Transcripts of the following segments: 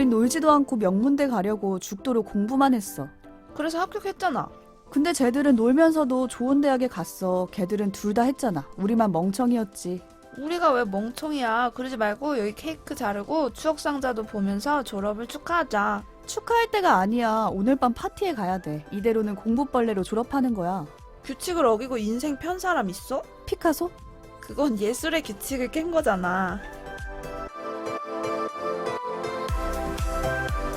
우린 놀지도 않고 명문대 가려고 죽도록 공부만 했어. 그래서 합격했잖아. 근데 쟤들은 놀면서도 좋은 대학에 갔어. 걔들은 둘 다 했잖아. 우리만 멍청이였지. 우리가 왜 멍청이야. 그러지 말고 여기 케이크 자르고 추억상자도 보면서 졸업을 축하하자. 축하할 때가 아니야. 오늘 밤 파티에 가야 돼. 이대로는 공부벌레로 졸업하는 거야. 규칙을 어기고 인생 편 사람 있어? 피카소? 그건 예술의 규칙을 깬 거잖아.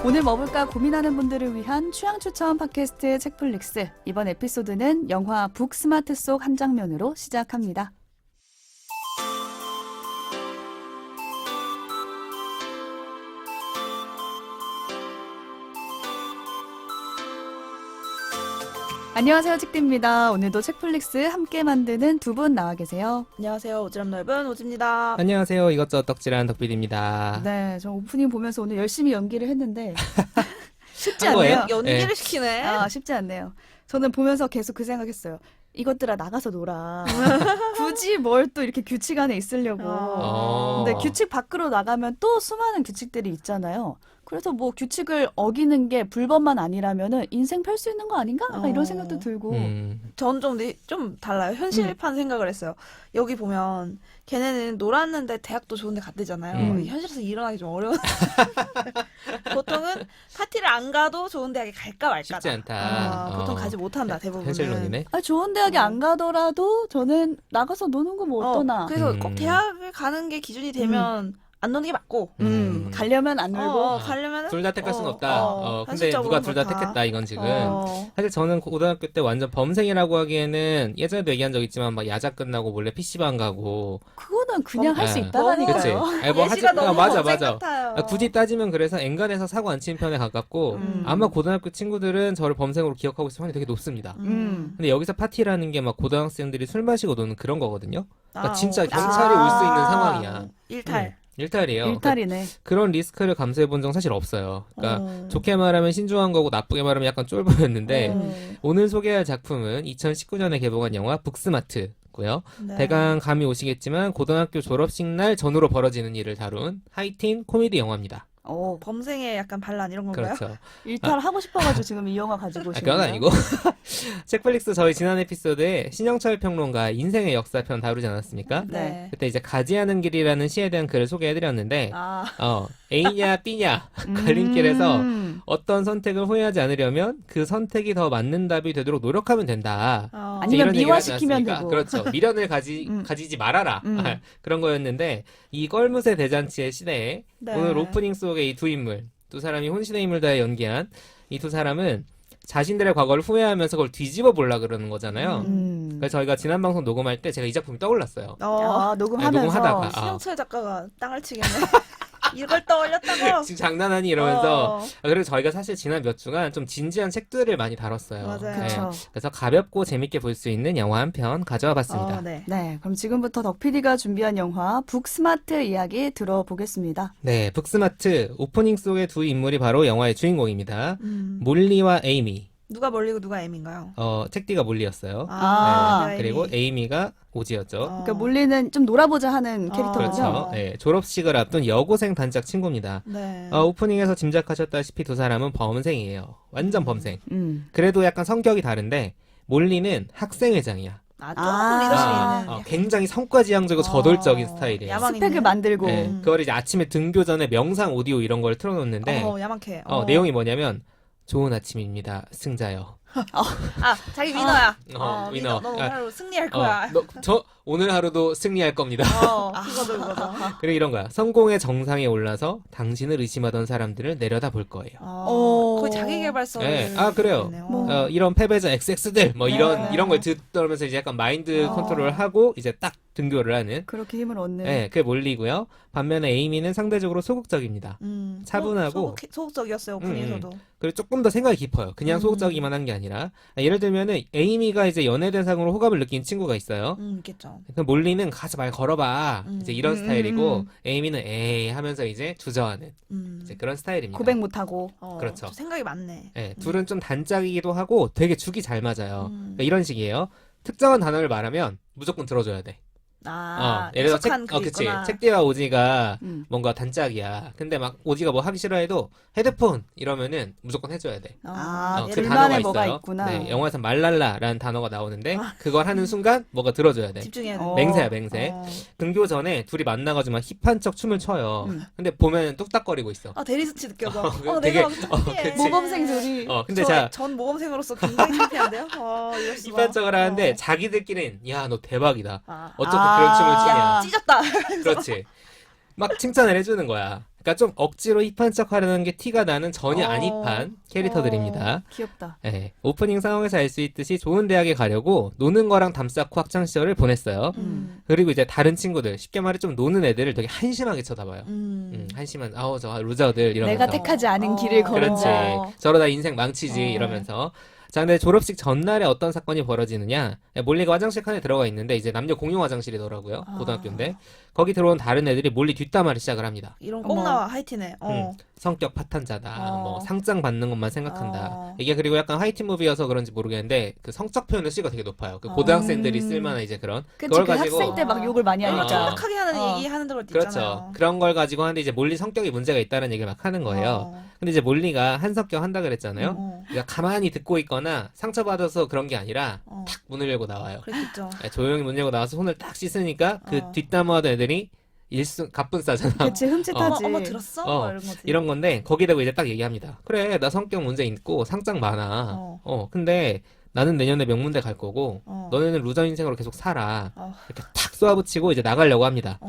오늘 뭐 볼까 고민하는 분들을 위한 취향 추천 팟캐스트 책플릭스. 이번 에피소드는 영화 북스마트 속 한 장면으로 시작합니다. 안녕하세요, 책디입니다. 오늘도 책플릭스 함께 만드는 두 분 나와 계세요. 안녕하세요. 오지랖 넓은 오지입니다. 안녕하세요. 이것저것 덕질하는 덕비입니다. 네, 저 오프닝 보면서 오늘 열심히 연기를 했는데 쉽지 한 않네요. 거예요? 연기를 네. 시키네. 아, 쉽지 않네요. 저는 보면서 계속 그 생각했어요. 이것들아 나가서 놀아. 굳이 뭘 또 이렇게 규칙 안에 있으려고. 근데 규칙 밖으로 나가면 또 수많은 규칙들이 있잖아요. 그래서 뭐 규칙을 어기는 게 불법만 아니라면은 인생 펼 수 있는 거 아닌가? 약간 이런 생각도 들고. 전 좀 달라요. 현실판 생각을 했어요. 여기 보면 걔네는 놀았는데 대학도 좋은 데 갔대잖아요. 현실에서 일어나기 좀 어려운. 보통은 파티를 안 가도 좋은 대학에 갈까 말까. 쉽지 않다. 보통 가지 못한다, 대부분은. 현실론이네. 아, 좋은 대학에 안 가더라도 저는 나가서 노는 거 뭐 어떠나. 그래서 꼭 대학을 가는 게 기준이 되면 안 노는 게 맞고. 가려면 안 놀고. 가려면 둘 다 택할 순 없다. 근데 누가 둘 다 택했다, 이건 지금. 사실 저는 고등학교 때 완전 범생이라고 하기에는 예전에도 얘기한 적 있지만 막 야자 끝나고 몰래 PC방 가고. 그거는 그냥 할 수 네. 있다라니까요. 그치? 아니, 뭐 예시가 너무 맞아. 같아요. 굳이 따지면 그래서 엔간해서 사고 안 치는 편에 가깝고 아마 고등학교 친구들은 저를 범생으로 기억하고 있을 확률이 되게 높습니다. 근데 여기서 파티라는 게 막 고등학생들이 술 마시고 노는 그런 거거든요. 그러니까 진짜 경찰이 올 수 있는 상황이야. 일탈. 일탈이에요. 일탈이네. 그런 리스크를 감수해 본 적 사실 없어요. 그러니까 좋게 말하면 신중한 거고 나쁘게 말하면 약간 쫄보였는데 오늘 소개할 작품은 2019년에 개봉한 영화 북스마트고요. 네. 대강 감이 오시겠지만 고등학교 졸업식 날 전후로 벌어지는 일을 다룬 하이틴 코미디 영화입니다. 범생의 약간 반란 이런 건가요? 그렇죠. 일탈하고 싶어가지고 지금 이 영화 가지고 오신 그건 거예요? 아니고 책플릭스 저희 지난 에피소드에 신영철 평론가 인생의 역사편 다루지 않았습니까? 네. 그때 이제 가지하는 길이라는 시에 대한 글을 소개해드렸는데 A냐 B냐 갈림길에서 어떤 선택을 후회하지 않으려면 그 선택이 더 맞는 답이 되도록 노력하면 된다. 아니면 이런 얘기를 하지 미화시키면 않았습니까? 되고. 그렇죠. 미련을 가지지 말아라. 그런 거였는데 이 껄무새 대잔치의 시대에 네. 오늘 오프닝 속의 이 두 인물, 두 사람이 혼신의 힘을 다해 연기한 이 두 사람은 자신들의 과거를 후회하면서 그걸 뒤집어 보려 그러는 거잖아요. 그래서 저희가 지난 방송 녹음할 때 제가 이 작품이 떠올랐어요. 녹음하면서 녹음하다가 신영철 작가가 땅을 치겠네. 이걸 떠올렸다고? 지금 장난하니 이러면서 그리고 저희가 사실 지난 몇 주간 좀 진지한 책들을 많이 다뤘어요. 맞아요. 그쵸. 그래서 가볍고 재밌게 볼 수 있는 영화 한 편 가져와 봤습니다. 네. 네, 그럼 지금부터 덕PD가 준비한 영화 북스마트 이야기 들어보겠습니다. 네, 북스마트 오프닝 속의 두 인물이 바로 영화의 주인공입니다. 몰리와 에이미. 누가 멀리고 누가 M인가요? 책디가 몰리였어요. 아, 그리고 에이미가 오지였죠. 그러니까 몰리는 좀 놀아보자 하는 캐릭터죠. 그렇죠. 네, 졸업식을 앞둔 여고생 단짝 친구입니다. 네. 오프닝에서 짐작하셨다시피 두 사람은 범생이에요. 완전 범생. 그래도 약간 성격이 다른데 몰리는 학생회장이야. 조금 믿을 수 있는. 굉장히 성과지향적이고 저돌적인 스타일이에요. 야망 스펙을 있네. 만들고. 네, 그걸 이제 아침에 등교 전에 명상 오디오 이런 걸 틀어놓는데 야망해. 내용이 뭐냐면 좋은 아침입니다, 승자요. 자기 위너야. 위너. 너 오늘 하루 승리할 거야. 저 오늘 하루도 승리할 겁니다. 그거도. 그리고 이런 거야. 성공의 정상에 올라서 당신을 의심하던 사람들을 내려다 볼 거예요. 거의 자기계발서. 네. 그래요. 이런 패배자 XX들 이런 걸 듣더면서 이제 약간 마인드 컨트롤을 하고 이제 딱 등교를 하는. 그렇게 힘을 얻는. 네, 그게 몰리고요. 반면에 에이미는 상대적으로 소극적입니다. 차분하고 소극적이었어요, 오프닝에서도. 그리고 조금 더 생각이 깊어요. 그냥 소극적이만 한 게 아니라. 예를 들면은 에이미가 이제 연애대상으로 호감을 느낀 친구가 있어요. 있겠죠. 그럼 몰리는 가서 말 걸어봐. 이제 이런 스타일이고 에이미는 에이 하면서 이제 주저하는 이제 그런 스타일입니다. 고백 못하고. 그렇죠. 생각이 많네. 네, 둘은 좀 단짝이기도 하고 되게 죽이 잘 맞아요. 그러니까 이런 식이에요. 특정한 단어를 말하면 무조건 들어줘야 돼. 예를 들어 익숙한 그게 그치. 있구나. 책디와 오지가 음. 뭔가 단짝이야. 근데 막 오지가 뭐 하기 싫어해도 헤드폰 이러면은 무조건 해줘야 돼. 아, 그 둘만의 단어가 뭐가 있어요. 있구나. 네, 영화에서 말랄라라는 단어가 나오는데 그걸 하는 순간 뭐가 들어줘야 돼. 집중해야 돼. 어. 맹세야 맹세. 어. 등교 전에 둘이 만나가지고 막 힙한 척 춤을 춰요. 근데 보면 뚝딱거리고 있어. 아 대리수치 느껴져. 되게- 내가 창피해. 그치. 모범생 둘이. 근데 자 전 모범생으로서 굉장히 창피한데요. 이럴 수가. 힙한 척을 하는데 자기들끼리는 야 너 대박이다. 아. 어떻게 그런 춤을 추냐. 아. 찢었다. 그렇지. 막 칭찬을 해주는 거야. 그러니까 좀 억지로 힙한 척 하려는 게 티가 나는 전혀 안 힙한 캐릭터들입니다. 귀엽다. 네, 오프닝 상황에서 알 수 있듯이 좋은 대학에 가려고 노는 거랑 담쌓고 학창 시절을 보냈어요. 그리고 이제 다른 친구들, 쉽게 말해 좀 노는 애들을 되게 한심하게 쳐다봐요. 한심한, 저 루저들 이러면서. 내가 택하지 않은 길을 그렇지. 걸은다. 저러다 인생 망치지 이러면서. 자, 근데 졸업식 전날에 어떤 사건이 벌어지느냐? 몰리가 화장실 칸에 들어가 있는데 이제 남녀 공용 화장실이더라고요. 고등학교인데 거기 들어온 다른 애들이 몰리 뒷담화를 시작을 합니다. 이런 꼭 어머. 나와 하이틴에. 성격 파탄자다. 어. 뭐 상장 받는 것만 생각한다. 어. 이게 그리고 약간 하이틴 무비여서 그런지 모르겠는데 그 성적 표현의 시가 되게 높아요. 그 고등학생들이 쓸만한 이제 그런 그치, 그걸 그 가지고 학생 때 막 욕을 많이 어. 하니까. 정확하게 하는 어. 얘기 하는 걸 그렇죠. 있잖아요. 그런 걸 가지고 하는데 이제 몰리 성격이 문제가 있다는 얘기를 막 하는 거예요. 근데 이제 몰리가 한성격 한다 그랬잖아요. 그러니까 가만히 듣고 있거나 상처받아서 그런 게 아니라 탁 문을 열고 나와요. 그랬겠죠. 조용히 문 열고 나와서 손을 딱 씻으니까 그 어. 뒷담화하던 애들이 갑분싸잖아. 그치, 흠칫하지. 어머 들었어? 어, 이런 거지. 이런 건데 거기 대고 이제 딱 얘기합니다. 그래 나 성격 문제 있고 상장 많아. 근데 나는 내년에 명문대 갈 거고 너네는 루저 인생으로 계속 살아. 이렇게 탁 쏘아붙이고 이제 나가려고 합니다.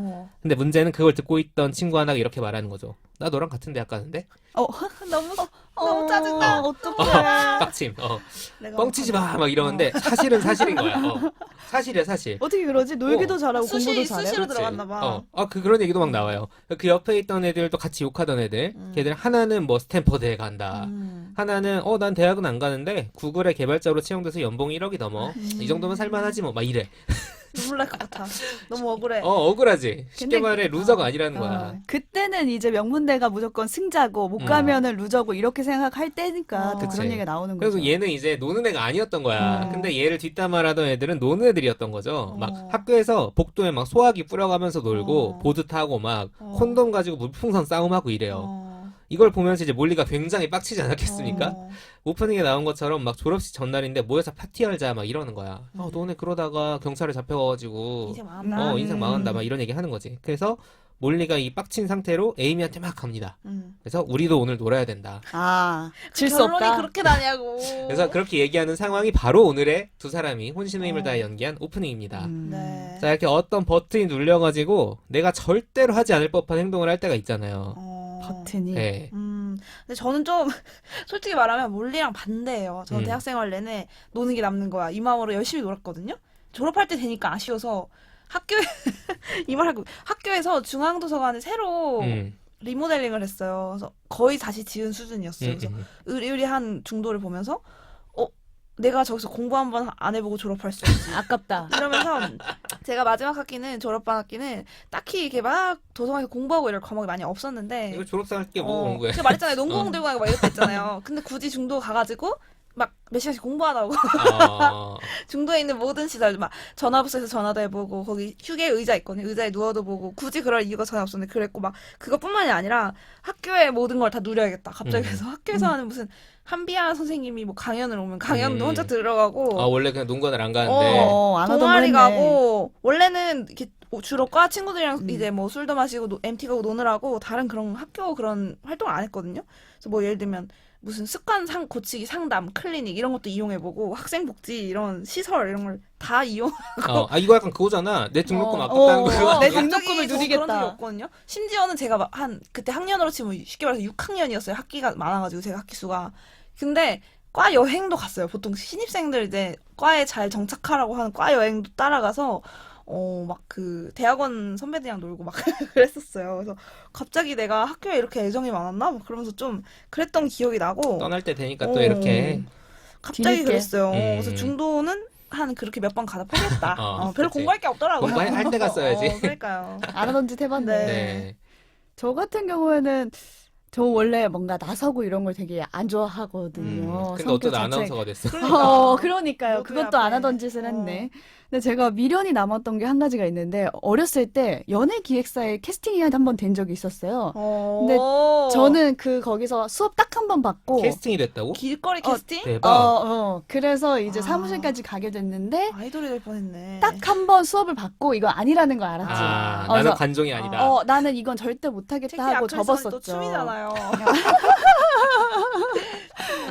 근데 문제는 그걸 듣고 있던 친구 하나가 이렇게 말하는 거죠. 나 너랑 같은 대학 가는데? 너무 짜증나. 어떡해. 빡침. 내가 뻥치지 마. 막 이러는데 사실은 사실인 거야. 사실이야 사실. 어떻게 그러지? 놀기도 잘하고 공부도 잘해? 수시로 그렇지. 들어갔나 봐. 그런 얘기도 막 나와요. 그 옆에 있던 애들도 같이 욕하던 애들. 걔들 하나는 뭐 스탠퍼드에 간다. 하나는 난 대학은 안 가는데 구글의 개발자로 채용돼서 연봉이 1억이 넘어. 이 정도면 살만하지 뭐. 막 이래. 눈물 날 것 같아. 너무 억울해. 억울하지. 쉽게 근데- 말해 루저가 아니라는 거야. 그때는 이제 명문대가 무조건 승자고 못 가면은 루저고 이렇게 생각할 때니까 또 그치. 그런 얘기가 나오는 거죠. 그래서 얘는 이제 노는 애가 아니었던 거야. 근데 얘를 뒷담화하던 애들은 노는 애들이었던 거죠. 막 학교에서 복도에 막 소화기 뿌려가면서 놀고 보드 타고 막 콘돔 가지고 물풍선 싸움하고 이래요. 이걸 보면서 이제 몰리가 굉장히 빡치지 않았겠습니까? 오프닝에 나온 것처럼 막 졸업식 전날인데 모여서 파티 열자 막 이러는 거야. 너네 그러다가 경찰에 잡혀가지고 인생 망한다. 인생 망한다 막 이런 얘기 하는 거지. 그래서 몰리가 이 빡친 상태로 에이미한테 막 갑니다. 그래서 우리도 오늘 놀아야 된다. 질 수 결론이 없다. 그렇게 나냐고. 그래서 그렇게 얘기하는 상황이 바로 오늘의 두 사람이 혼신의 힘을 다해 연기한 오프닝입니다. 네. 자, 이렇게 어떤 버튼이 눌려가지고 내가 절대로 하지 않을 법한 행동을 할 때가 있잖아요. 버튼이. 네. 근데 저는 좀 솔직히 말하면 몰리랑 반대예요. 저는 대학생활 내내 노는 게 남는 거야. 이 마음으로 열심히 놀았거든요. 졸업할 때 되니까 아쉬워서 학교에 이 말 하고 학교에서 중앙도서관을 새로 리모델링을 했어요. 그래서 거의 다시 지은 수준이었어요. 그래서 의리의리한 중도를 보면서 내가 저기서 공부 한 번 안 해보고 졸업할 수 없지. 아깝다. 이러면서 제가 마지막 학기는 졸업반 학기는 딱히 이렇게 막 도서관에서 공부하고 이럴 과목이 많이 없었는데 이거 졸업생활 때 뭐 공부해? 제가 말했잖아요. 농구공 들고 가고 막 이랬다 했잖아요. 근데 굳이 중도 가가지고 막 몇 시간씩 공부하다고 중도에 있는 모든 시설 막 전화부스에서 전화도 해보고 거기 휴게 의자 있거든요. 의자에 누워도 보고 굳이 그럴 이유가 전혀 없었는데 그랬고 막 그것뿐만이 아니라 학교의 모든 걸 다 누려야겠다. 갑자기 그래서 학교에서 하는 무슨 한비아 선생님이 뭐 강연을 오면 강연도 혼자 들어가고 원래 그냥 농구를 안 가는데 안 하던 동아리 거 했네. 가고 원래는 이렇게 주로 과 친구들이랑 이제 뭐 술도 마시고 MT 가고 노느라고 다른 그런 학교 그런 활동을 안 했거든요. 그래서 뭐 예를 들면 무슨 습관 고치기 상담, 클리닉 이런 것도 이용해보고 학생복지 이런 시설 이런 걸 다 이용하고 이거 약간 그거잖아. 내 등록금 아깝다는 거야. 내 갑자기 등록금을 저 누리겠다. 그런 적이 없거든요. 심지어는 제가 막 그때 학년으로 치면 쉽게 말해서 6학년이었어요. 학기가 많아가지고 제가 학기 수가. 근데 과 여행도 갔어요. 보통 신입생들 이제 과에 잘 정착하라고 하는 과 여행도 따라가서 막 그 대학원 선배들이랑 놀고 막 그랬었어요. 그래서 갑자기 내가 학교에 이렇게 애정이 많았나? 막 그러면서 좀 그랬던 기억이 나고 떠날 때 되니까 또 이렇게 갑자기 뒤늦게. 그랬어요. 그래서 중도는 한 그렇게 몇 번 가다 포기했다. 별로 그치. 공부할 게 없더라고요. 공부할 때 갔어야지. 그러니까요. 안 하던 짓 해봤네. 네. 네. 저 같은 경우에는 저 원래 뭔가 나서고 이런 걸 되게 안 좋아하거든요. 근데 성격 어쩌다 자체. 아나운서가 됐어. 그러니까요. 모두의 그것도 안 앞에. 하던 짓을 했네. 근데 제가 미련이 남았던 게 한 가지가 있는데, 어렸을 때 연예 기획사에 캐스팅이 한 번 된 적이 있었어요. 근데 저는 거기서 수업 딱 한 번 받고, 캐스팅이 됐다고? 길거리 캐스팅? 대박. 그래서 이제 아. 사무실까지 가게 됐는데, 아이돌이 될 뻔했네. 딱 한 번 수업을 받고, 이거 아니라는 걸 알았지. 아, 그래서, 나는 관종이 아니다. 나는 이건 절대 못하겠다 하고 접었었죠. 또 춤이잖아요.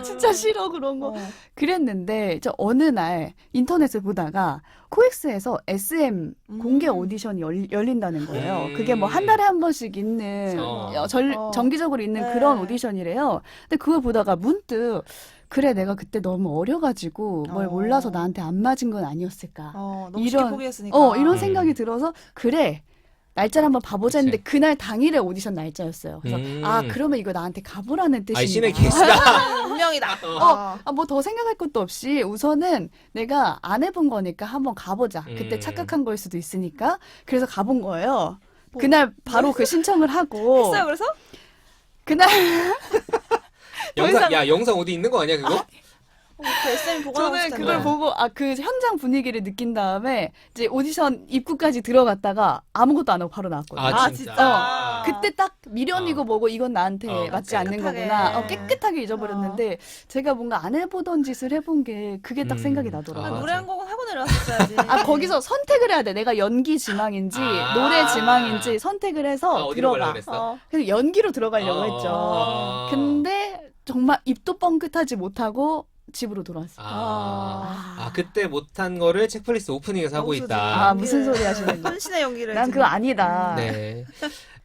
진짜 싫어, 그런 거. 어. 그랬는데 저 어느 날 인터넷을 보다가 코엑스에서 SM 공개 오디션이 열린다는 거예요. 그게 뭐 한 달에 한 번씩 있는 정기적으로 있는 네. 그런 오디션이래요. 근데 그걸 보다가 문득 그래 내가 그때 너무 어려가지고 뭘 몰라서 나한테 안 맞은 건 아니었을까. 너무 쉽게 이런- 포기했으니까. 이런 생각이 들어서 그래 날짜를 한번 봐보자 했는데 그치. 그날 당일에 오디션 날짜였어요. 그래서 그러면 이거 나한테 가보라는 뜻이구나. 아이, 신의 계시다. 운명이다. 뭐 더 생각할 것도 없이 우선은 내가 안 해본 거니까 한번 가보자. 그때 착각한 거일 수도 있으니까. 그래서 가본 거예요. 그날 바로 그 신청을 하고 했어요, 그래서? 그날 영상 어디 있는 거 아니야, 그거? 그 SM 보고 저는 그걸 보고 그 현장 분위기를 느낀 다음에 이제 오디션 입구까지 들어갔다가 아무것도 안 하고 바로 나왔거든요. 아, 진짜. 그때 딱 미련이고 뭐고 이건 나한테 맞지 않는 깨끗하게. 거구나. 깨끗하게 잊어버렸는데 제가 뭔가 안 해보던 짓을 해본 게 그게 딱 생각이 나더라고요. 노래 한 곡은 하고 내려왔었어야지. 거기서 선택을 해야 돼. 내가 연기 지망인지 노래 지망인지 선택을 해서 어디로 가려고 들어가. 그랬어? 그래서 연기로 들어가려고 했죠. 근데 정말 입도 뻥끗하지 못하고 집으로 돌아왔어요. 그때 못한 거를 책플리스트 오프닝에서 하고 너무 있다. 무슨 소리 하시는 거야? 혼신의 연기를. 난 그거 아니다. 네.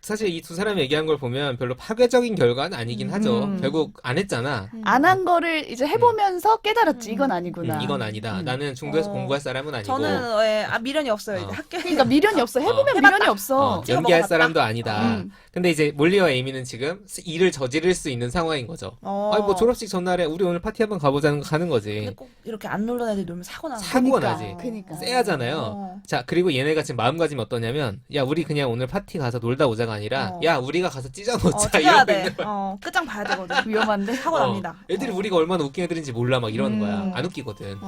사실 이 두 사람이 얘기한 걸 보면 별로 파괴적인 결과는 아니긴 하죠. 결국 안 했잖아. 안 한 거를 이제 해보면서 깨달았지. 이건 아니구나. 이건 아니다. 나는 중도에서 공부할 사람은 아니고. 저는 미련이 없어요. 이제 학교에. 그러니까 미련이 없어. 해보면 미련이 없어. 찍어 연기할 먹어봤다. 사람도 아니다. 근데 이제 몰리와 에이미는 지금 일을 저지를 수 있는 상황인 거죠. 아니 뭐 졸업식 전날에 우리 오늘 파티 한번 가보자는 거 가는 거지. 근데 꼭 이렇게 안 놀던 애들 놀면 사고 나는 사고가 그러니까. 나지. 그러니까. 쎄하잖아요. 자, 그리고 얘네가 지금 마음가짐이 어떠냐면, 야, 우리 그냥 오늘 파티 가서 놀다 오자가 아니라, 야, 우리가 가서 찢어놓자. 찢어야 이러고 돼. 있는 거야. 끝장 봐야 되거든. 위험한데? 사고 납니다. 애들이 우리가 얼마나 웃긴 애들인지 몰라, 막 이러는 거야. 안 웃기거든.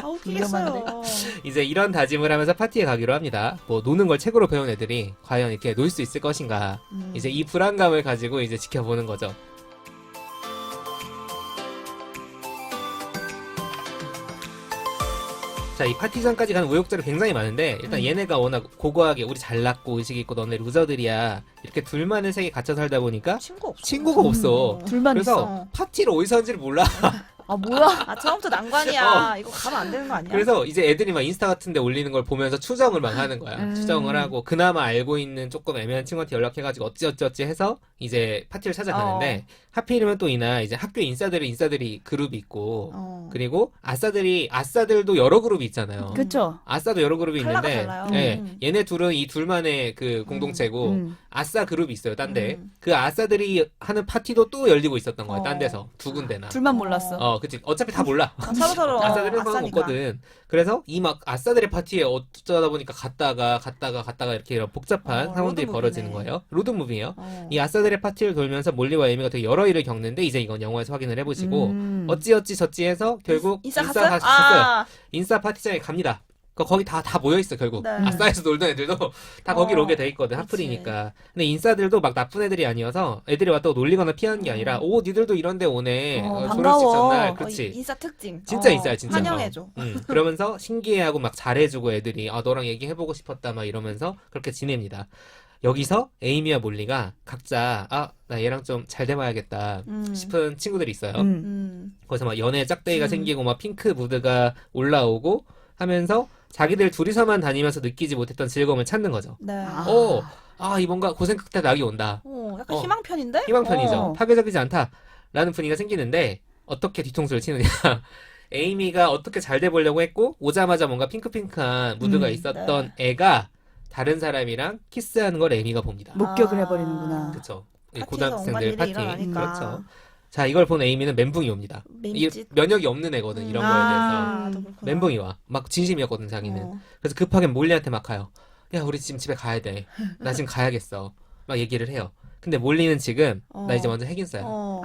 웃기겠어요. 이제 이런 다짐을 하면서 파티에 가기로 합니다. 뭐, 노는 걸 책으로 배운 애들이 과연 이렇게 놀 수 있을 것인가. 이제 이 불안감을 가지고 이제 지켜보는 거죠. 자, 이 파티 전까지 가는 우여곡절이 굉장히 많은데, 일단 얘네가 워낙 고고하게 우리 잘났고 의식 있고 너네 루저들이야. 이렇게 둘만의 세계에 갇혀 살다 보니까 친구가 없어. 둘만 그래서 있어. 파티를 어디서 하는지를 몰라. 뭐야? 처음부터 난관이야. 이거 가면 안 되는 거 아니야? 그래서 이제 애들이 막 인스타 같은 데 올리는 걸 보면서 추정을 막 하는 거야. 추정을 하고 그나마 알고 있는 조금 애매한 친구한테 연락해가지고 어찌어찌 해서 이제 파티를 찾아가는데 하필이면 또 이날 이제 학교 인싸들이 그룹이 있고 그리고 아싸들도 여러 그룹이 있잖아요. 그쵸. 아싸도 여러 그룹이 컬러가 있는데 달라요. 예, 얘네 둘은 이 둘만의 그 공동체고 아싸 그룹이 있어요. 딴 데. 그 아싸들이 하는 파티도 또 열리고 있었던 거야. 딴 데서 두 군데나. 둘만 몰랐어. 그치. 어차피 다 몰라. 서로 아싸들은 상관 아싸니까. 없거든. 그래서 이 막 아싸들의 파티에 어쩌다 보니까 갔다가 이렇게 이런 복잡한 상황들이 로드무비네. 벌어지는 거예요. 로드무비예요. 이 아싸들의 파티를 돌면서 몰리와 에이미가 되게 여러 일을 겪는데 이제 이건 영화에서 확인을 해보시고 어찌어찌 저찌 해서 결국 인싸 인싸 갔어요? 갔어요. 인싸 파티장에 갑니다. 거기 다 모여있어, 결국. 네. 아싸에서 놀던 애들도 다 거기로 오게 돼 있거든, 그치. 하플이니까. 근데 인싸들도 막 나쁜 애들이 아니어서 애들이 왔다고 놀리거나 피하는 게 아니라, 니들도 이런 데 오네. 졸업식 반가워. 전날, 그치. 인싸 특징. 진짜 인싸야, 진짜. 환영해줘. 그러면서 신기해하고 막 잘해주고 애들이, 너랑 얘기해보고 싶었다, 막 이러면서 그렇게 지냅니다. 여기서 에이미와 몰리가 각자, 나 얘랑 좀 잘 돼봐야겠다 싶은 친구들이 있어요. 거기서 막 연애 짝대기가 생기고, 막 핑크 무드가 올라오고 하면서 자기들 둘이서만 다니면서 느끼지 못했던 즐거움을 찾는 거죠. 네. 이 뭔가 고생 끝에 낙이 온다. 약간 희망편인데? 희망편이죠. 파괴적이지 않다라는 분위기가 생기는데 어떻게 뒤통수를 치느냐. 에이미가 어떻게 잘 돼보려고 했고 오자마자 뭔가 핑크핑크한 무드가 있었던 애가 다른 사람이랑 키스하는 걸 에이미가 봅니다. 목격을 해버리는구나. 그렇죠. 파티에서 고등학생들 엉망 파티. 일이 일어나니까. 그렇죠. 자, 이걸 본 에이미는 멘붕이 옵니다. 이 멘짓. 면역이 없는 애거든. 이런 거에 대해서. 또 그렇구나. 멘붕이 와. 막 진심이었거든, 자기는. 그래서 급하게 몰리한테 막 가요. 야, 우리 지금 집에 가야 돼. 나 지금 가야겠어. 막 얘기를 해요. 근데 몰리는 지금 나 이제 먼저 핵인 써요.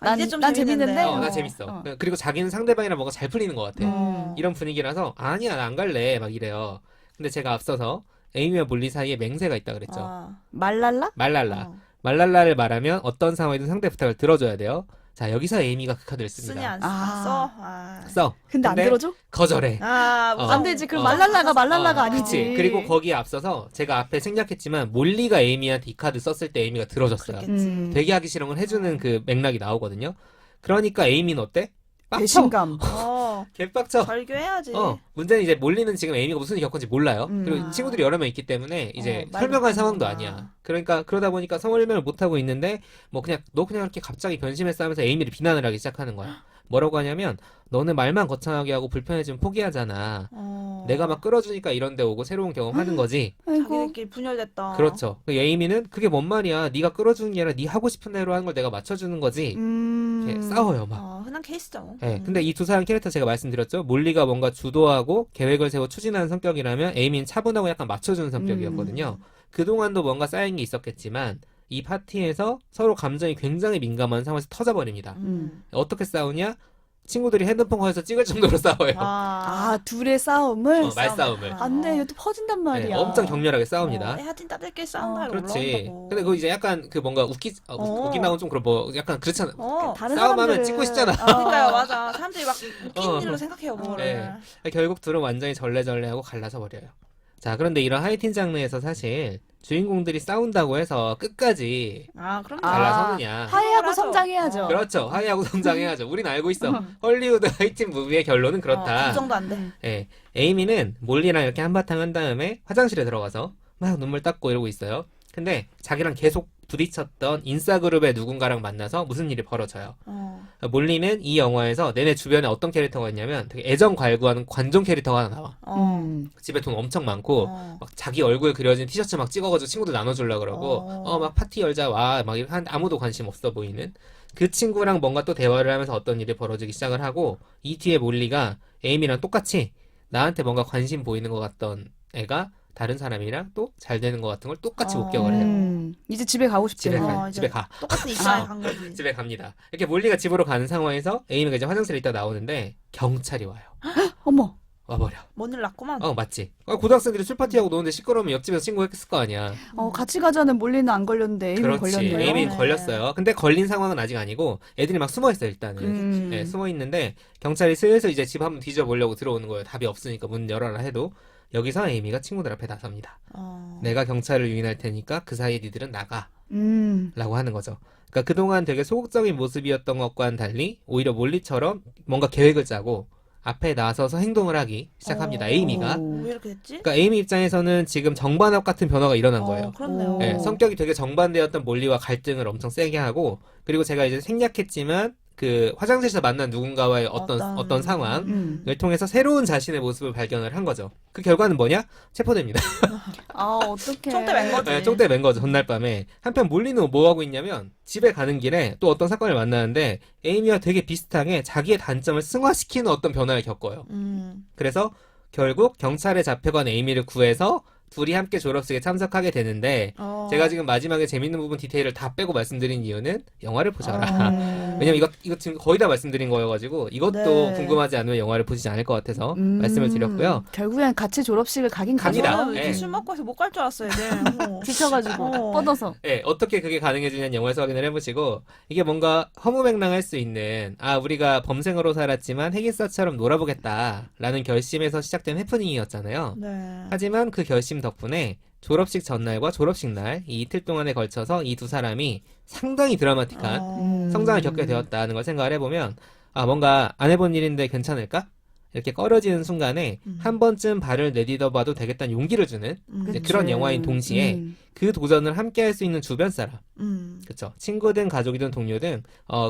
난, 이제 좀 난 재밌는데? 재밌는데. 나 재밌어. 그리고 자기는 상대방이랑 뭔가 잘 풀리는 것 같아. 이런 분위기라서 아니야 나 안 갈래 막 이래요. 근데 제가 앞서서 에이미와 몰리 사이에 맹세가 있다 그랬죠. 말랄라? 말랄라. 말랄라를 말하면 어떤 상황이든 상대 부탁을 들어줘야 돼요. 자 여기서 에이미가 그 카드를 쓰냐 씁니다. 안 아. 써? 써. 근데 안 들어줘? 거절해. 안 되지. 그럼 어. 말랄라가 말랄라가 어, 아니지. 그치. 그리고 거기에 앞서서 제가 앞에 생략했지만 몰리가 에이미한테 이 카드 썼을 때 에이미가 들어줬어요. 그렇겠지. 되게 하기 싫은 걸 해주는 그 맥락이 나오거든요. 그러니까 에이미는 어때? 빡쳐. 배신감. 개빡쳐. 절교해야지. 문제는 이제 몰리는 지금 에이미가 무슨 일 겪은지 몰라요. 그리고 아. 친구들이 여러 명 있기 때문에 이제 말 설명할 못하는구나. 상황도 아니야. 그러니까 그러다 보니까 설명을 못 하고 있는데 뭐 그냥 너 그냥 이렇게 갑자기 변심했어 하면서 에이미를 비난을 하기 시작하는 거야. 뭐라고 하냐면 너는 말만 거창하게 하고 불편해지면 포기하잖아. 내가 막 끌어주니까 이런 데 오고 새로운 경험하는 거지. 아이고. 자기들끼리 분열됐다. 그렇죠. 그 에이미는 그게 뭔 말이야. 네가 끌어주는 게 아니라 네 하고 싶은 대로 하는 걸 내가 맞춰주는 거지. 이렇게 싸워요 막. 흔한 케이스죠. 네, 근데 이 두 사람 캐릭터 제가 말씀드렸죠. 몰리가 뭔가 주도하고 계획을 세워 추진하는 성격이라면 에이미는 차분하고 약간 맞춰주는 성격이었거든요. 그동안도 뭔가 쌓인 게 있었겠지만 이 파티에서 서로 감정이 굉장히 민감한 상황에서 터져버립니다. 어떻게 싸우냐? 친구들이 핸드폰 거에서 찍을 정도로 싸워요. 둘의 싸움을? 말싸움을. 안 돼. 이거 또 퍼진단 말이야. 네, 엄청 격렬하게 싸웁니다. 하여튼 따들끼리 싸운다. 그렇지. 올라온다고. 근데 그거 이제 약간 그 뭔가 웃긴다고는 좀 그런 뭐 약간 그렇잖아. 다른 싸움하면 사람들은- 찍고 싶잖아. 그러니까요, 맞아. 사람들이 막 웃긴 어. 일로 생각해요, 그거를. 네. 결국 둘은 완전히 절레절레하고 갈라서 버려요. 자, 그런데 이런 하이틴 장르에서 사실 주인공들이 싸운다고 해서 끝까지 그럼요. 갈라서느냐. 화해하고 하죠. 성장해야죠. 그렇죠. 화해하고 성장해야죠. 우린 알고 있어. 헐리우드 하이틴 무비의 결론은 그렇다. 그 정도 안 돼. 예. 에이미는 몰리랑 이렇게 한바탕 한 다음에 화장실에 들어가서 막 눈물 닦고 이러고 있어요. 근데 자기랑 계속 부딪혔던 인싸그룹의 누군가랑 만나서 무슨 일이 벌어져요. 몰리는 이 영화에서 내내 주변에 어떤 캐릭터가 있냐면 되게 애정 갈구하는 관종 캐릭터가 하나 나와. 집에 돈 엄청 많고 막 자기 얼굴 그려진 티셔츠 막 찍어가지고 친구들 나눠주려고 그러고 막 파티 열자 와 막 아무도 관심 없어 보이는 그 친구랑 뭔가 또 대화를 하면서 어떤 일이 벌어지기 시작을 하고 이 뒤에 몰리가 에이미랑 똑같이 나한테 뭔가 관심 보이는 것 같던 애가 다른 사람이랑 또 잘 되는 것 같은 걸 똑같이 목격을 해요. 이제 집에 가고 싶대. 집에 가. 똑같은 입장에 간 거지. 집에 갑니다. 이렇게 몰리가 집으로 가는 상황에서 에이미가 이제 화장실에 있다 나오는데 경찰이 와요. 어머. 와버려. 뭔 일 났구만. 맞지. 고등학생들이 술 파티하고 노는데 시끄러우면 옆집에서 친구했을 거 아니야. 같이 가자는 몰리는 안 걸렸는데 에이미 그렇지. 걸렸네요. 에이미는 걸렸어요. 근데 걸린 상황은 아직 아니고 애들이 막 숨어 있어요 일단은. 네, 숨어 있는데 경찰이 슬슬 이제 집 한번 뒤져보려고 들어오는 거예요. 답이 없으니까 문 열어라 해도 여기서 에이미가 친구들 앞에 나섭니다. 내가 경찰을 유인할 테니까 그 사이에 니들은 나가. 라고 하는 거죠. 그러니까 그동안 되게 소극적인 모습이었던 것과는 달리 오히려 몰리처럼 뭔가 계획을 짜고 앞에 나서서 행동을 하기 시작합니다. 에이미가. 왜 이렇게 됐지? 그러니까 에이미 입장에서는 지금 정반합 같은 변화가 일어난 거예요. 그렇네요. 네, 성격이 되게 정반대였던 몰리와 갈등을 엄청 세게 하고 그리고 제가 이제 생략했지만 그 화장실에서 만난 누군가와의 어떤 상황을 통해서 새로운 자신의 모습을 발견을 한 거죠. 그 결과는 뭐냐? 체포됩니다. 어떡해. 총대 맨 거지. 네, 쪽대 맨 거죠. 전날 밤에. 한편 몰리는 뭐 하고 있냐면 집에 가는 길에 또 어떤 사건을 만나는데 에이미와 되게 비슷하게 자기의 단점을 승화시키는 어떤 변화를 겪어요. 그래서 결국 경찰에 잡혀간 에이미를 구해서 둘이 함께 졸업식에 참석하게 되는데 제가 지금 마지막에 재밌는 부분 디테일을 다 빼고 말씀드린 이유는 영화를 보셔라. 왜냐면 이거 지금 거의 다 말씀드린 거여가지고 이것도 궁금하지 않으면 영화를 보시지 않을 것 같아서 말씀을 드렸고요. 결국엔 같이 졸업식을 가긴 갑니다. 가죠. 저는 네. 술 먹고 해서 못 갈 줄 알았어요, 애들. 지쳐가지고 뻗어서. 네, 어떻게 그게 가능해지냐는 영화에서 확인을 해보시고 이게 뭔가 허무맹랑할 수 있는 우리가 범생으로 살았지만 핵인싸처럼 놀아보겠다라는 결심에서 시작된 해프닝이었잖아요. 네. 하지만 그 결심 덕분에 졸업식 전날과 졸업식 날 이 이틀 동안에 걸쳐서 이 두 사람이 상당히 드라마틱한 성장을 겪게 되었다는 걸 생각을 해보면 뭔가 안 해본 일인데 괜찮을까? 이렇게 꺼려지는 순간에 한 번쯤 발을 내딛어봐도 되겠다는 용기를 주는 이제 그런 영화인 동시에 그 도전을 함께 할 수 있는 주변 사람 그쵸 친구든 가족이든 동료든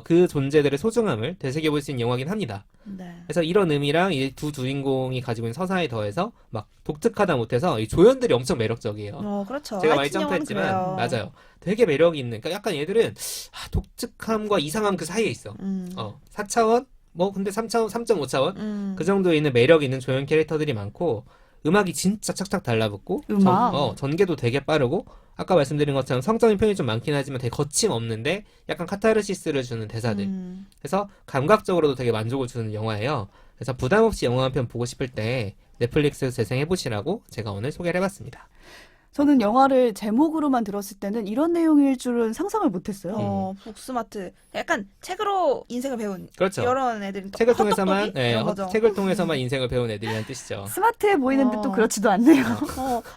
그 존재들의 소중함을 되새겨볼 수 있는 영화긴 합니다. 네. 그래서 이런 의미랑 이 두 주인공이 가지고 있는 서사에 더해서 막 독특하다 못해서 이 조연들이 엄청 매력적이에요. 그렇죠. 제가 많이 하이틴 영화는 점프했지만 그래요. 맞아요. 되게 매력이 있는 그러니까 약간 얘들은 독특함과 이상함 그 사이에 있어. 4차원 뭐 근데 3차원 3.5차원 그 정도에 있는 매력 있는 조연 캐릭터들이 많고 음악이 진짜 착착 달라붙고 음악? 전개도 되게 빠르고 아까 말씀드린 것처럼 성적인 표현이 좀 많긴 하지만 되게 거침없는데 약간 카타르시스를 주는 대사들. 그래서 감각적으로도 되게 만족을 주는 영화예요. 그래서 부담 없이 영화 한 편 보고 싶을 때 넷플릭스에서 재생해보시라고 제가 오늘 소개를 해봤습니다. 저는 영화를 제목으로만 들었을 때는 이런 내용일 줄은 상상을 못했어요. 북스마트. 약간 책으로 인생을 배운 그렇죠. 이런 애들이 책을 통해서만, 이런 거죠. 책을 통해서만 인생을 배운 애들이란 뜻이죠. 스마트해 보이는데 또 그렇지도 않네요.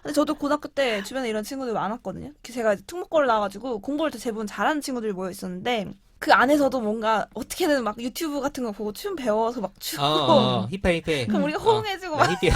근데 저도 고등학교 때 주변에 이런 친구들 많았거든요. 제가 특목고를 나와가지고 공부를 또 대부분 잘하는 친구들이 모여 있었는데 그 안에서도 뭔가 어떻게든 막 유튜브 같은 거 보고 춤 배워서 막 추고 힙해. 그럼 우리가 호응해주고 막 힙이야.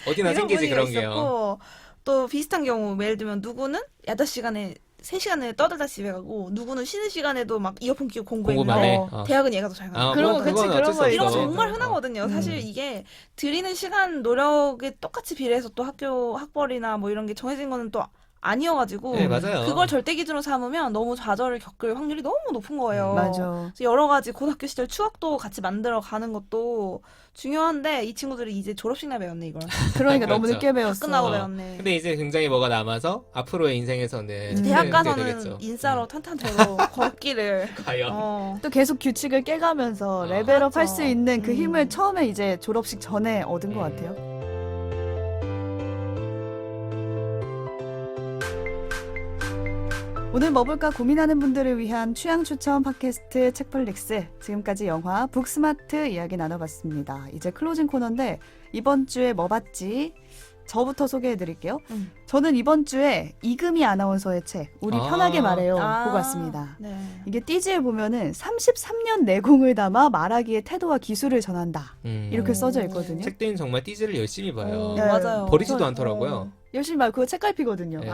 어디나 이런 생기지 분위기가 그런 게요. 있었고 또 비슷한 경우 예를 들면 누구는 8시간에 3시간에 떠들다 집에 가고 누구는 쉬는 시간에도 막 이어폰 끼고 공부했는데 공부만 해. 대학은 얘가 더 잘 가고 그런 거, 그치, 그건 그런 어쩔 수 거 없어. 이런 거 있죠. 정말 흔하거든요. 사실 이게 들이는 시간 노력에 똑같이 비례해서 또 학교 학벌이나 뭐 이런 게 정해진 거는 또 아니어가지고 네, 맞아요. 그걸 절대 기준으로 삼으면 너무 좌절을 겪을 확률이 너무 높은 거예요. 맞아. 그래서 여러 가지 고등학교 시절 추억도 같이 만들어 가는 것도 중요한데 이 친구들이 이제 졸업식 날 배웠네 이걸. 그러니까 너무 그렇죠. 늦게 배웠어. 끝나고 배웠네. 근데 이제 굉장히 뭐가 남아서 앞으로의 인생에서는 대학 힘든 게 가서는 되겠죠. 인싸로 탄탄대로 걷기를. 과연. 또 계속 규칙을 깨가면서 레벨업 할 수 맞죠. 있는 그 힘을 처음에 이제 졸업식 전에 얻은 것 같아요. 오늘 뭐 볼까 고민하는 분들을 위한 취향 추천 팟캐스트 책플릭스. 지금까지 영화 북스마트 이야기 나눠봤습니다. 이제 클로징 코너인데 이번 주에 뭐 봤지? 저부터 소개해드릴게요. 저는 이번 주에 이금희 아나운서의 책 우리 편하게 말해요 보고 왔습니다. 네. 이게 띠지에 보면은 33년 내공을 담아 말하기의 태도와 기술을 전한다. 이렇게 써져 있거든요. 책들은 정말 띠지를 열심히 봐요. 네. 맞아요. 버리지도 저- 않더라고요. 열심히 말 그거 책갈피거든요. 네.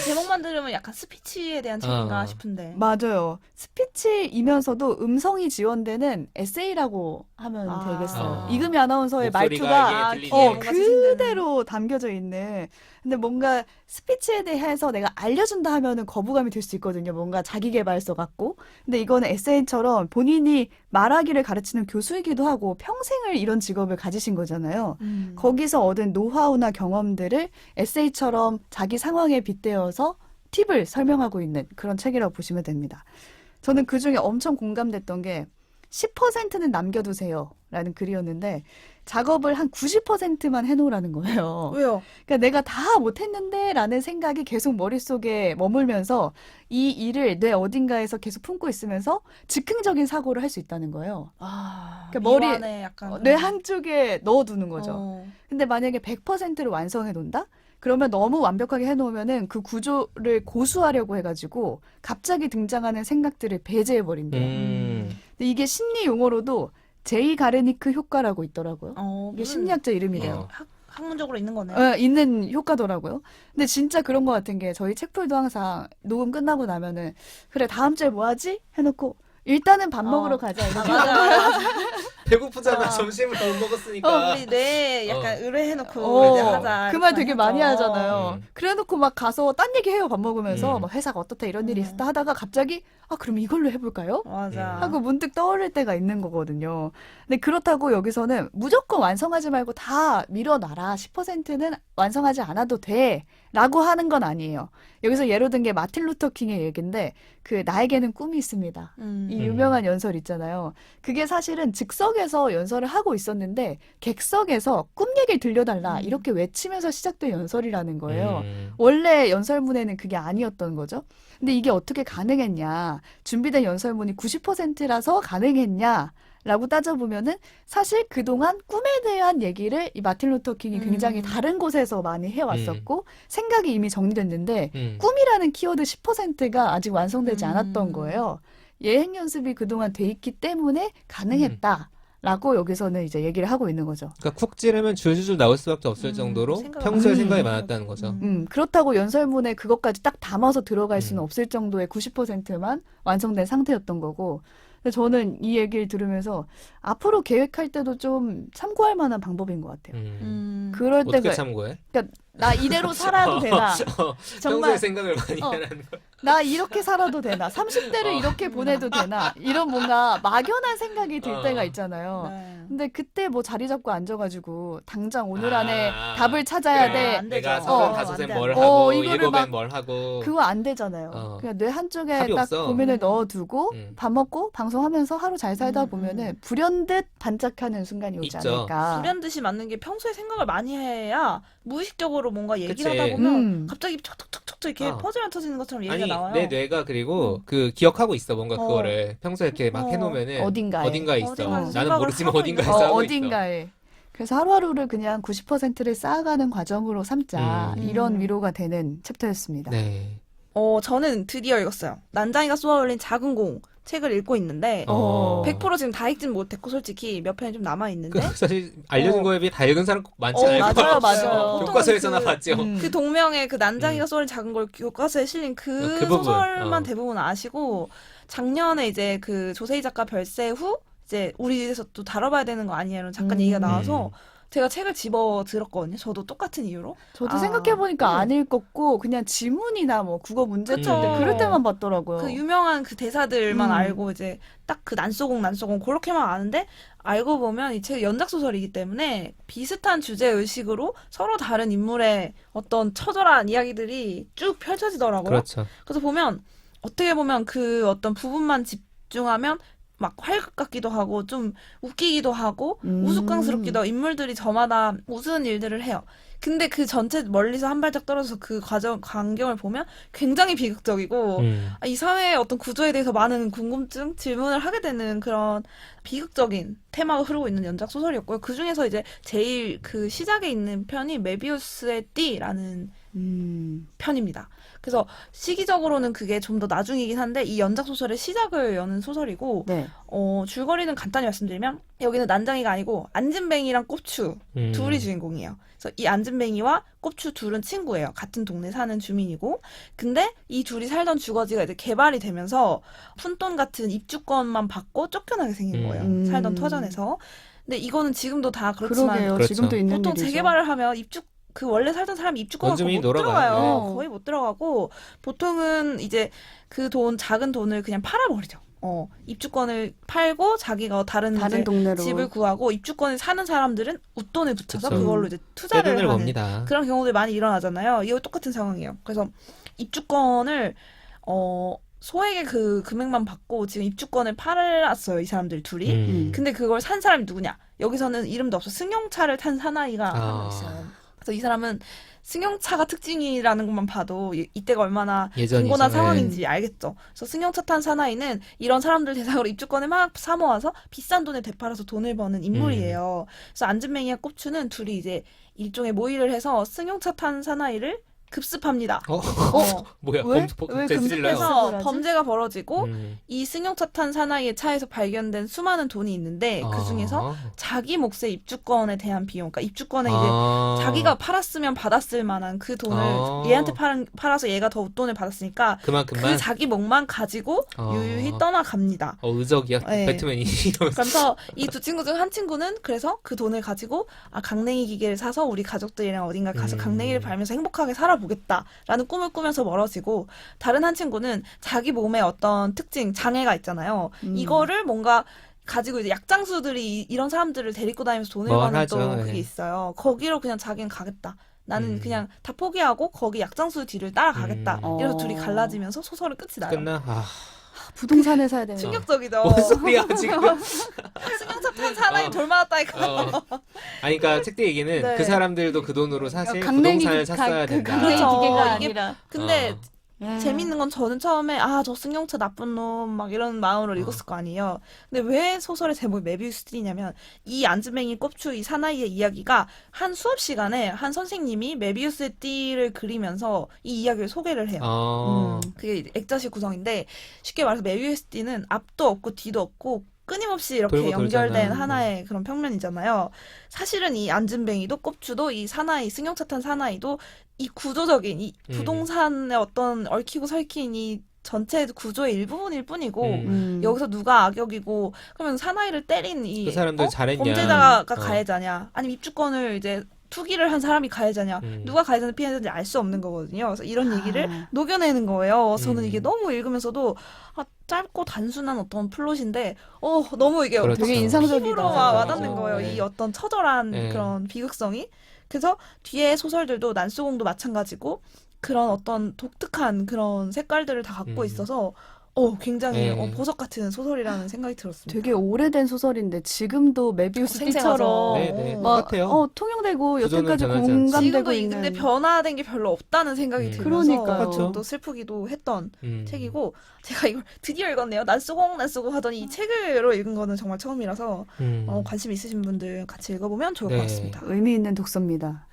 제목만 들으면 약간 스피치에 대한 책인가 싶은데. 맞아요. 스피치이면서도 음성이 지원되는 에세이라고 하면 되겠어요. 아. 이금희 아나운서의 목소리가 말투가 이게 들리게. 뭔가 그대로 담겨져 있는. 근데 뭔가 스피치에 대해서 내가 알려준다 하면은 거부감이 들 수 있거든요. 뭔가 자기계발서 같고. 근데 이거는 에세이처럼 본인이 말하기를 가르치는 교수이기도 하고 평생을 이런 직업을 가지신 거잖아요. 거기서 얻은 노하우나 경험들을 에세이처럼 자기 상황에 빗대어서 팁을 설명하고 있는 그런 책이라고 보시면 됩니다. 저는 그중에 엄청 공감됐던 게 10%는 남겨두세요 라는 글이었는데 작업을 한 90%만 해놓으라는 거예요. 왜요? 그러니까 내가 다 못했는데 라는 생각이 계속 머릿속에 머물면서 이 일을 뇌 어딘가에서 계속 품고 있으면서 즉흥적인 사고를 할 수 있다는 거예요. 그러니까 머리- 미완에 약간 뇌 한쪽에 넣어두는 거죠. 어. 근데 만약에 100%를 완성해 놓는다? 그러면 너무 완벽하게 해놓으면은 그 구조를 고수하려고 해가지고 갑자기 등장하는 생각들을 배제해 버린대요. 근데 이게 심리 용어로도 제이 가르니크 효과라고 있더라고요. 이게 무슨 심리학자 이름이래요. 학문적으로 있는 거네. 있는 효과더라고요. 근데 진짜 그런 것 같은 게 저희 책풀도 항상 녹음 끝나고 나면은 그래 다음 주에 뭐 하지? 해놓고 일단은 밥 먹으러 가자. 이렇게 맞아. 배고프잖아. 어. 점심을 못 먹었으니까. 우리 내 약간 의뢰해놓고 어, 이제 하자. 그 말 이렇게 되게 많이 하죠. 하잖아요. 그래놓고 막 가서 딴 얘기해요. 밥 먹으면서 막 회사가 어떻다 이런 일이 음. 있었다 하다가 갑자기 그럼 이걸로 해볼까요? 맞아. 하고 문득 떠오를 때가 있는 거거든요. 근데 그렇다고 여기서는 무조건 완성하지 말고 다 밀어놔라. 10%는 완성하지 않아도 돼. 라고 하는 건 아니에요. 여기서 예로 든 게 마틴 루터 킹의 얘기인데 그 나에게는 꿈이 있습니다. 이 유명한 연설 있잖아요. 그게 사실은 즉석에서 연설을 하고 있었는데 객석에서 꿈 얘기를 들려달라 이렇게 외치면서 시작된 연설이라는 거예요. 원래 연설문에는 그게 아니었던 거죠. 근데 이게 어떻게 가능했냐. 준비된 연설문이 90%라서 가능했냐. 라고 따져보면은 사실 그동안 꿈에 대한 얘기를 이 마틴 루터 킹이 굉장히 다른 곳에서 많이 해왔었고 생각이 이미 정리됐는데 꿈이라는 키워드 10%가 아직 완성되지 않았던 거예요. 예행 연습이 그동안 돼 있기 때문에 가능했다. 라고 여기서는 이제 얘기를 하고 있는 거죠. 그러니까 쿡 찌르면 줄줄줄 나올 수밖에 없을 정도로 평소에 생각이 많았다는 거죠. 그렇다고 연설문에 그것까지 딱 담아서 들어갈 수는 없을 정도의 90%만 완성된 상태였던 거고. 근데 저는 이 얘기를 들으면서 앞으로 계획할 때도 좀 참고할 만한 방법인 것 같아요. 그럴 어떻게 때가 참고해? 나 이대로 살아도 되나? 평소에 정말 생각을 많이 어. 하는 거. 나 이렇게 살아도 되나? 30대를 이렇게 보내도 되나? 이런 뭔가 막연한 생각이 들 때가 있잖아요. 네. 근데 그때 뭐 자리 잡고 앉아가지고 당장 오늘 아, 안에 답을 찾아야 그래, 돼. 안 되죠. 내가 안 35엔 돼, 뭘 안 돼. 하고 이거를 7엔 막 뭘 하고 그거 안 되잖아요. 그냥 뇌 한쪽에 답이 딱 없어. 고민을 넣어두고 밥 먹고 방송하면서 하루 잘 살다 보면은 불현듯 반짝하는 순간이 오지 있죠. 않을까. 불현듯이 맞는 게 평소에 생각을 많이 해야 무의식적으로 뭔가 얘기를 그치. 하다 보면 음. 갑자기 툭툭툭툭 이렇게 어. 퍼즐만 터지는 것처럼 얘기가 아니 나와요. 내 뇌가 그리고 그 기억하고 있어 뭔가 어. 그거를 평소에 이렇게 막 어. 해놓으면은 어딘가에. 어딘가에 있어. 어딘가에서 나는 생각을 모르지만 하고 어딘가에 있는 하고 어딘가에. 그래서 하루하루를 그냥 90%를 쌓아가는 과정으로 삼자. 이런 위로가 되는 챕터였습니다. 있어. 네. 저는 드디어 읽었어요. 난장이가 쏘아올린 작은 공 책을 읽고 있는데 100% 지금 다 읽진 못했고 솔직히 몇 편이 좀 남아 있는데 그 사실 알려진 거에 비해 다 읽은 사람 많지 않을 것 맞아요, 같아요. 맞아요. 교과서에서나 그- 봤죠. 그 동명의 그 난장이가 쏘아올린 작은 걸 교과서에 실린 그 그 부분. 소설만 어. 대부분 아시고 작년에 이제 그 조세희 작가 별세 후 이제 우리에서 또 다뤄봐야 되는 거 아니냐 이런 잠깐 얘기가 나와서 제가 책을 집어 들었거든요. 저도 똑같은 이유로. 저도 아, 생각해보니까 안 읽었고 그냥 지문이나 뭐 국어 문제 그쵸. 풀 때 그럴 때만 봤더라고요. 그 유명한 그 대사들만 음. 알고 이제 딱 그 난쏘공 그렇게만 아는데 알고 보면 이 책 연작 소설이기 때문에 비슷한 주제 의식으로 서로 다른 인물의 어떤 처절한 이야기들이 쭉 펼쳐지더라고요. 그렇죠. 그래서 보면 어떻게 보면 그 어떤 부분만 집중하면 막 활극 같기도 하고 좀 웃기기도 하고 우스꽝스럽기도 하고 인물들이 저마다 우스운 일들을 해요. 근데 그 전체 멀리서 한 발짝 떨어져서 그 광경을 보면 굉장히 비극적이고 이 사회의 어떤 구조에 대해서 많은 궁금증, 질문을 하게 되는 그런 비극적인 테마가 흐르고 있는 연작 소설이었고요. 그 중에서 이제 제일 그 시작에 있는 편이 메비우스의 띠라는 편입니다. 그래서 시기적으로는 그게 좀 더 나중이긴 한데 이 연작 소설의 시작을 여는 소설이고 네. 줄거리는 간단히 말씀드리면 여기는 난장이가 아니고 안진뱅이랑 꼽추 둘이 주인공이에요. 그래서 이 안진뱅이와 꼽추 둘은 친구예요. 같은 동네 사는 주민이고 근데 이 둘이 살던 주거지가 이제 개발이 되면서 푼돈 같은 입주권만 받고 쫓겨나게 생긴 거예요. 살던 터전에서. 근데 이거는 지금도 다 그렇지만 그러게요. 그렇죠. 지금도 있는 보통 일이죠. 재개발을 하면 그 원래 살던 사람이 입주권 갖고 원주민이 못 놀아가요. 들어가요. 네. 거의 못 들어가고 보통은 이제 그 작은 돈을 그냥 팔아버리죠. 입주권을 팔고 자기가 다른 이제 동네로 집을 구하고 입주권을 사는 사람들은 웃돈을 붙여서 그쵸. 그걸로 이제 투자를 떼돈을 하는 법니다. 그런 경우들이 많이 일어나잖아요. 이거 똑같은 상황이에요. 그래서 입주권을 소액의 그 금액만 받고 지금 입주권을 팔았어요. 이 사람들 둘이. 근데 그걸 산 사람이 누구냐? 여기서는 이름도 없어. 승용차를 탄 사나이가 한 명 있어요. 그래서 이 사람은 승용차가 특징이라는 것만 봐도 이때가 얼마나 예전이죠. 빈곤한 네. 상황인지 알겠죠. 그래서 승용차 탄 사나이는 이런 사람들 대상으로 입주권을 막 사모아서 비싼 돈에 되팔아서 돈을 버는 인물이에요. 그래서 안진뱅이와 꼽추는 둘이 이제 일종의 모의를 해서 승용차 탄 사나이를 급습합니다. 뭐야? 왜? 왜 제스질러요? 금지해서? 그래서 범죄가 벌어지고 음. 이 승용차 탄 사나이의 차에서 발견된 수많은 돈이 있는데 그 중에서 아. 자기 몫의 입주권에 대한 비용, 그러니까 입주권에 아. 이제 자기가 팔았으면 받았을 만한 그 돈을 아. 얘한테 팔아서 얘가 더 웃돈을 받았으니까 그만큼만 그 자기 몫만 가지고 유유히 떠나갑니다. 의적이야. 네. 배트맨이 이러면서. 그래서 이 두 친구 중 한 친구는 그래서 그 돈을 가지고 강냉이 기계를 사서 우리 가족들이랑 어딘가 가서 강냉이를 팔면서 행복하게 살아보겠다라는 꿈을 꾸면서 멀어지고 다른 한 친구는 자기 몸에 어떤 특징, 장애가 있잖아요. 이거를 뭔가 가지고 이제 약장수들이 이런 사람들을 데리고 다니면서 돈을 버는 하죠. 또 네. 그게 있어요. 거기로 그냥 자기는 가겠다. 나는 그냥 다 포기하고 거기 약장수 뒤를 따라가겠다. 이래서 둘이 갈라지면서 소설은 끝이 나요. 끝나? 아, 부동산에 사야 되는. 충격적이죠. 뭔 소리야 지금? 승용차 탄 사나이 돌 맞았다니까. 아니 그러니까 책대 얘기는 네. 그 사람들도 그 돈으로 사실 강냉이 부동산을 샀어야 그 된다. 강냉이 그쵸. 기계가 이게 아니라. 근데 예. 재밌는 건 저는 처음에 저 승용차 나쁜 놈 막 이런 마음으로 읽었을 거 아니에요. 근데 왜 소설의 제목이 메비우스 띠냐면 이 안즈뱅이 꼽추 이 사나이의 이야기가 한 수업 시간에 한 선생님이 메비우스의 띠를 그리면서 이 이야기를 소개를 해요. 그게 액자식 구성인데 쉽게 말해서 메비우스 띠는 앞도 없고 뒤도 없고 끊임없이 이렇게 돌고 연결된 돌잖아. 하나의 그런 평면이잖아요. 사실은 이 안진뱅이도 꼽추도 이 사나이 승용차 탄 사나이도 이 구조적인 이 부동산의 어떤 얽히고 설킨 이 전체 구조의 일부분일 뿐이고 여기서 누가 악역이고 그러면 사나이를 때린 이 그 사람들 잘했냐? 범죄자가 가해자냐 아니면 입주권을 이제 투기를 한 사람이 가해자냐, 누가 가해자인지 피해자인지 알 수 없는 거거든요. 그래서 이런 얘기를 녹여내는 거예요. 그래서 저는 이게 너무 읽으면서도 짧고 단순한 어떤 플롯인데 너무 이게 그렇죠. 되게 인상적이다. 피부로 와닿는 거예요. 네. 이 어떤 처절한 네. 그런 비극성이. 그래서 뒤에 소설들도 난수공도 마찬가지고 그런 어떤 독특한 그런 색깔들을 다 갖고 있어서 굉장히 네. 보석 같은 소설이라는 생각이 들었습니다. 되게 오래된 소설인데 지금도 메비우스 생생하죠. 띠처럼 네. 막 똑같아요. 통용되고 구조는 여태까지 변하지 공감되고 지금도 있는. 근데 변화된 게 별로 없다는 생각이 들면서 그러니까요. 좀 또 슬프기도 했던 음. 책이고 제가 이걸 드디어 읽었네요. 난수공 하더니 이 책으로 읽은 거는 정말 처음이라서 관심 있으신 분들 같이 읽어보면 좋을 네. 것 같습니다. 의미 있는 독서입니다.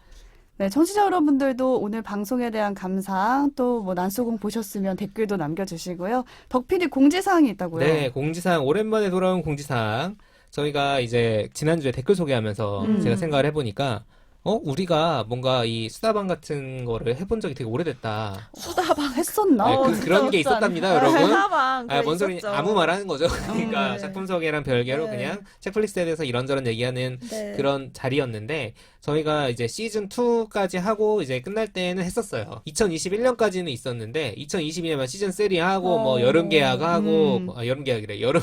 네, 청취자 여러분들도 오늘 방송에 대한 감상 또 뭐 난수공 보셨으면 댓글도 남겨주시고요. 덕PD 공지사항이 있다고요? 네, 공지사항 오랜만에 돌아온 공지사항. 저희가 이제 지난주에 댓글 소개하면서 제가 생각을 해보니까 우리가 뭔가 이 수다방 같은 거를 해본 적이 되게 오래됐다. 수다방 했었나? 네, 그런 게 있었답니다, 여러분. 수다방 뭔 소리 있었죠. 아무 말 하는 거죠. 그러니까 네. 작품 소개랑 별개로 네. 그냥 책플릭스에 대해서 이런저런 얘기하는 네. 그런 자리였는데 저희가 이제 시즌 2까지 하고 이제 끝날 때는 했었어요. 2021년까지는 있었는데 2022년만 시즌 3 하고 뭐 여름 계약하고 여름 계약이래. 여름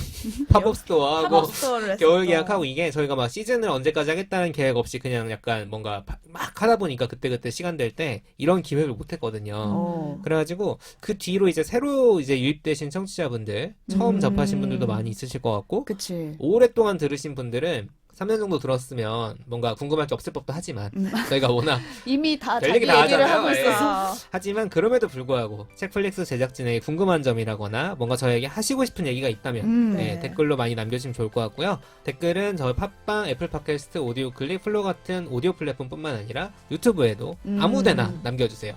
팝업 스토어 하고 팝업 스토어를 겨울 했었죠. 계약하고 이게 저희가 막 시즌을 언제까지 하겠다는 계획 없이 그냥 약간 뭔가 막 하다 보니까 그때그때 시간 될 때 이런 기획을 못 했거든요. 그래가지고 그 뒤로 이제 새로 이제 유입되신 청취자분들 처음 접하신 분들도 많이 있으실 것 같고 그치. 오랫동안 들으신 분들은 3년 정도 들었으면 뭔가 궁금할 게 없을 법도 하지만 저희가 워낙 이미 다 별 자기 얘기 다 얘기를 하잖아요. 하고 예. 있어서. 하지만 그럼에도 불구하고 책플릭스 제작진에게 궁금한 점이라거나 뭔가 저에게 하시고 싶은 얘기가 있다면 네. 댓글로 많이 남겨주시면 좋을 것 같고요. 댓글은 저희 팟빵, 애플 팟캐스트, 오디오 클립, 플로 같은 오디오 플랫폼뿐만 아니라 유튜브에도 아무데나 남겨주세요.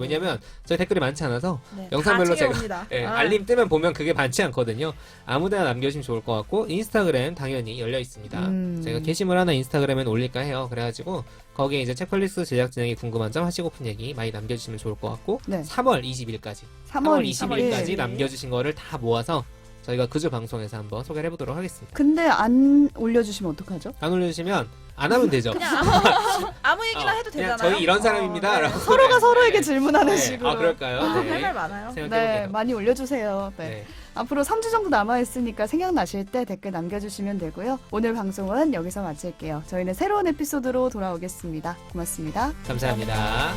왜냐면 저희 댓글이 많지 않아서 네, 영상별로 다 제가 챙겨옵니다. 알림 뜨면 보면 그게 많지 않거든요. 아무데나 남겨주시면 좋을 것 같고 인스타그램 당연히 열려 있습니다. 제가 게시물 하나 인스타그램에 올릴까 해요. 그래가지고 거기에 이제 책플릭스 제작진에게 궁금한 점 하시고픈 얘기 많이 남겨주시면 좋을 것 같고 네. 3월 20일까지 3월 20일까지 20일. 남겨주신 거를 다 모아서 저희가 그주 방송에서 한번 소개를 해보도록 하겠습니다. 근데 안 올려주시면 어떡하죠? 안 올려주시면 안 하면 되죠. 그냥 아무 얘기나 해도 그냥 되잖아요. 저희 이런 사람입니다. 라고. 서로가 서로에게 질문하는 네. 식으로. 그럴까요? 할 말 많아요. 네, 생각해볼게요. 많이 올려주세요. 네. 네. 앞으로 3주 정도 남아있으니까 생각나실 때 댓글 남겨주시면 되고요. 오늘 방송은 여기서 마칠게요. 저희는 새로운 에피소드로 돌아오겠습니다. 고맙습니다. 감사합니다.